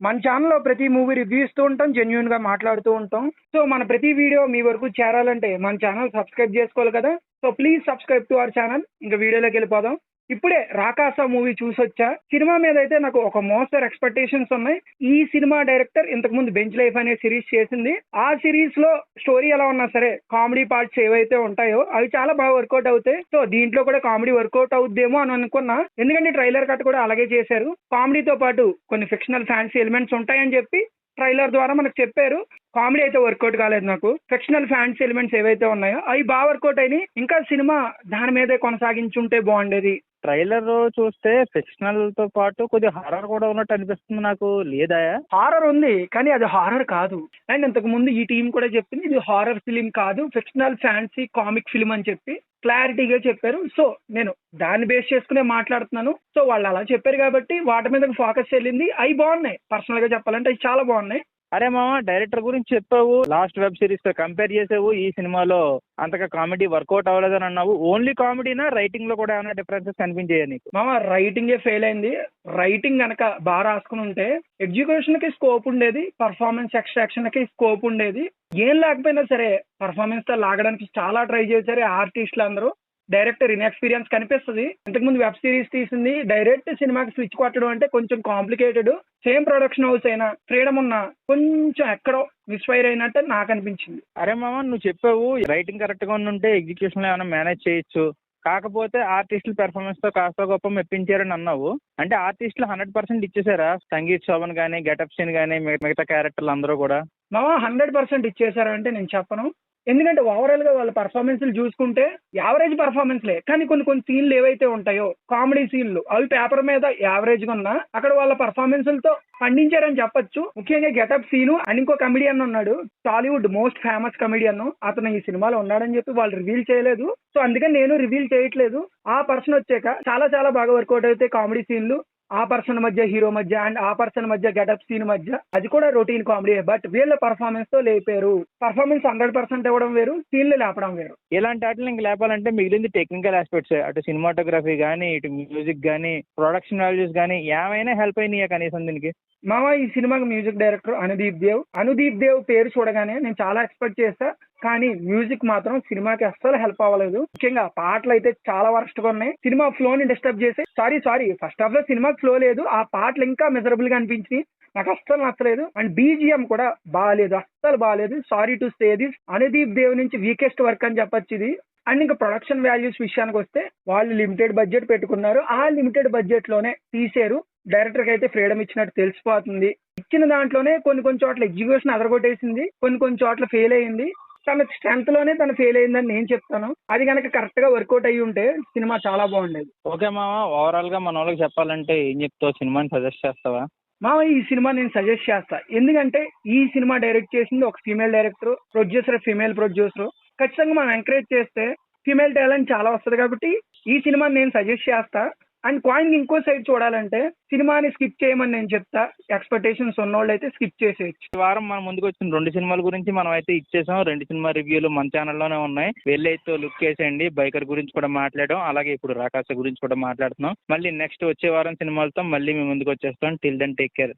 మన ఛానల్లో ప్రతి మూవీ రివ్యూ ఇస్తూ ఉంటాం, జెన్యున్ గా మాట్లాడుతూ ఉంటాం. సో మన ప్రతి వీడియో మీ వరకు చేరాలంటే మన ఛానల్ సబ్స్క్రైబ్ చేసుకోవాలి కదా. So please subscribe to our channel. ఇంకా వీడియోలోకి వెళ్ళిపోదాం. ఇప్పుడే రాకాస మూవీ చూసొచ్చా. సినిమా మీద అయితే నాకు ఒక మోస్తరు ఎక్స్పెక్టేషన్స్ ఉన్నాయి. ఈ సినిమా డైరెక్టర్ ఇంతకు ముందు బెంచ్ లైఫ్ అనే సిరీస్ చేసింది. ఆ సిరీస్ లో స్టోరీ ఎలా ఉన్నా సరే కామెడీ పార్ట్స్ ఏవైతే ఉంటాయో అవి చాలా బాగా వర్కౌట్ అవుతాయి. సో దీంట్లో కూడా కామెడీ వర్కౌట్ అవుద్దేమో అని అనుకున్నా, ఎందుకంటే ట్రైలర్ కట్ కూడా అలాగే చేశారు. కామెడీతో పాటు కొన్ని ఫిక్షనల్ ఫ్యాన్సీ ఎలిమెంట్స్ ఉంటాయని చెప్పి ట్రైలర్ ద్వారా మనకు చెప్పారు. కామెడీ అయితే వర్కౌట్ కాలేదు నాకు. ఫిక్షనల్ ఫ్యాన్సీ ఎలిమెంట్స్ ఏవైతే ఉన్నాయో అవి బాగా వర్కౌట్ అయినాయి. ఇంకా సినిమా దాని మీదే కొనసాగించుంటే బాగుండేది. ట్రైలర్ చూస్తే ఫిక్షనల్ తో పాటు కొద్దిగా హారర్ కూడా ఉన్నట్టు అనిపిస్తుంది నాకు. లేదా హారర్ ఉంది కానీ అది హారర్ కాదు. అండ్ ఇంతకు ముందు ఈ టీం కూడా చెప్పింది ఇది హారర్ ఫిలిం కాదు, ఫిక్షనల్ ఫ్యాన్సీ కామిక్ ఫిలిం అని చెప్పి క్లారిటీగా చెప్పారు. సో నేను దాన్ని బేస్ చేసుకునే మాట్లాడుతున్నాను. సో వాళ్ళు అలా చెప్పారు కాబట్టి వాటి మీద ఫోకస్ వెళ్ళింది. అవి బాగున్నాయి. పర్సనల్ గా చెప్పాలంటే అవి చాలా బాగున్నాయి. అరే మామ, డైరెక్టర్ గురించి చెప్పావు, లాస్ట్ వెబ్ సిరీస్ తో కంపేర్ చేసావు, ఈ సినిమాలో అంతగా కామెడీ వర్కౌట్ అవ్వలేదని అన్నావు. ఓన్లీ కామెడీనా, రైటింగ్ లో కూడా ఏమైనా డిఫరెన్సెస్ కనిపించాయా నీకు? మామ రైటింగే ఫెయిల్ అయింది. రైటింగ్ కనుక బాగా రాసుకుని ఉంటే ఎగ్జిక్యూషన్ కి స్కోప్ ఉండేది, పర్ఫార్మెన్స్ ఎక్స్ట్రాక్షన్ కి స్కోప్ ఉండేది. ఏం లేకపోయినా సరే పర్ఫార్మెన్స్ తో లాగడానికి చాలా ట్రై చేశారు ఆర్టిస్టులు అందరూ. డైరెక్టర్ ఇన్ఎక్స్పీరియన్స్ కనిపిస్తుంది. ఇంతకుముందు వెబ్ సిరీస్ తీసింది, డైరెక్ట్ సినిమాకి స్విచ్ కొట్టడం అంటే కొంచెం కాంప్లికేటెడ్. సేమ్ ప్రొడక్షన్ హౌస్ అయినా ఫ్రీడమ్ ఉన్నా కొంచెం ఎక్కడో మిస్ఫైర్ అయినట్టు నాకు అనిపించింది. అరే మామ, నువ్వు చెప్పావు రైటింగ్ కరెక్ట్ గా ఉంటే ఎగ్జిక్యూషన్ లో ఏమైనా మేనేజ్ చేయొచ్చు, కాకపోతే ఆర్టిస్టుల పెర్ఫార్మెన్స్ తో కాస్త గొప్ప మెప్పించారని అన్నావు. అంటే ఆర్టిస్టులు 100% ఇచ్చేసారా? సంగీత్ శోభన్ కానీ, గెటప్ సీన్ కానీ, మిగతా క్యారెక్టర్లు అందరూ కూడా మామ 100% ఇచ్చేసారా అంటే నేను చెప్పను. ఎందుకంటే ఓవరాల్ గా వాళ్ళ పర్ఫార్మెన్స్లు చూసుకుంటే యావరేజ్ పర్ఫార్మెన్స్లే. కానీ కొన్ని సీన్లు ఏవైతే ఉంటాయో కామెడీ సీన్లు అవి పేపర్ మీద యావరేజ్ గా ఉన్నా అక్కడ వాళ్ళ పర్ఫార్మెన్స్లతో పండించారని చెప్పొచ్చు. ముఖ్యంగా గెటప్ సీను అని ఇంకో కమెడియన్ ఉన్నాడు, టాలీవుడ్ మోస్ట్ ఫేమస్ కమెడియన్. అతను ఈ సినిమాలో ఉన్నాడని చెప్పి వాళ్ళు రివీల్ చేయలేదు. సో అందుకని నేను రివీల్ చేయట్లేదు. ఆ పర్సన్ వచ్చాక చాలా చాలా బాగా వర్కౌట్ అయితే కామెడీ సీన్లు, ఆ పర్సన్ మధ్య హీరో మధ్య అండ్ ఆ పర్సన్ మధ్య గెటప్ సీన్ మధ్య, అది కూడా రొటీన్ కామెడీ. బట్ వీళ్ళ పర్ఫార్మెన్స్ తో లేపారు. పర్ఫార్మెన్స్ 100% ఇవ్వడం వేరు, సీన్లు లేపడం వేరు. ఇలాంటి వాటిని ఇంక లేపాలంటే మిగిలింది టెక్నికల్ ఆస్పెక్ట్స్. అటు సినిమాటోగ్రఫీ కానీ, ఇటు మ్యూజిక్ కానీ, ప్రొడక్షన్ వాల్యూస్ కానీ ఏమైనా హెల్ప్ అయినాయా కనీసం దీనికి? మామ ఈ సినిమాకి మ్యూజిక్ డైరెక్టర్ అనుదీప్ దేవ్ పేరు చూడగానే నేను చాలా ఎక్స్పెక్ట్ చేస్తా. కానీ మ్యూజిక్ మాత్రం సినిమాకి అస్సలు హెల్ప్ అవ్వలేదు. ముఖ్యంగా పాటలు అయితే చాలా వరస్ట్ గా ఉన్నాయి. సినిమా ఫ్లో ని డిస్టర్బ్ చేసి సారీ ఫస్ట్ హాఫ్ లో సినిమాకి ఫ్లో లేదు, ఆ పాటలు ఇంకా మిజరబుల్ గా అనిపించి నాకు అస్సలు నచ్చలేదు. అండ్ బీజిఎం కూడా బాగాలేదు, అస్సలు బాగాలేదు. Sorry to say this, Anudeep Dev నుంచి వీకెస్ట్ వర్క్ అని చెప్పొచ్చు ఇది. అండ్ ఇంకా ప్రొడక్షన్ వాల్యూస్ విషయానికి వస్తే వాళ్ళు లిమిటెడ్ బడ్జెట్ పెట్టుకున్నారు, ఆ లిమిటెడ్ బడ్జెట్ లోనే తీసారు. డైరెక్టర్ కి అయితే ఫ్రీడమ్ ఇచ్చినట్టు తెలిసిపోతుంది. ఇచ్చిన దాంట్లోనే కొన్ని చోట్ల ఎగ్జిక్యూషన్ అదరగొట్టేసింది, కొన్ని చోట్ల ఫెయిల్ అయ్యింది. తన స్ట్రెంత్ లోనే తను ఫెయిల్ అయిందని నేను చెప్తాను. అది కనుక కరెక్ట్ గా వర్కౌట్ అయ్యి ఉంటే సినిమా చాలా బాగుండేది. ఓకే మామ, ఓవరాల్ గా మన వాళ్ళకి చెప్పాలంటే ఏం చెప్తావు? సినిమాని సజెస్ట్ చేస్తావా? మామ ఈ సినిమా నేను సజెస్ట్ చేస్తా. ఎందుకంటే ఈ సినిమా డైరెక్ట్ చేసింది ఒక female director, producer female producer. ఖచ్చితంగా మనం ఎంకరేజ్ చేస్తే ఫీమేల్ టాలెంట్ చాలా వస్తుంది కాబట్టి ఈ సినిమాని నేను సజెస్ట్ చేస్తా. అండ్ కాయిన్ ఇంకో సైడ్ చూడాలంటే సినిమాని స్కిప్ చేయమని నేను చెప్తా. ఎక్స్పెక్టేషన్స్ ఉన్నోళ్ళు అయితే స్కిప్ చేసేయచ్చు. ఈ వారం మన ముందుకు వచ్చిన 2 సినిమాల గురించి మనం అయితే ఇచ్చేసాం. 2 సినిమా రివ్యూలు మన ఛానల్లోనే ఉన్నాయి, వెళ్ళి అయితే లుక్ వేసేయండి. బైకర్ గురించి కూడా మాట్లాడాం, అలాగే ఇప్పుడు రాకాస గురించి కూడా మాట్లాడుతున్నాం. మళ్ళీ నెక్స్ట్ వచ్చే వారం సినిమాలతో మళ్ళీ మేము ముందుకు వచ్చేస్తాం. Till then take care.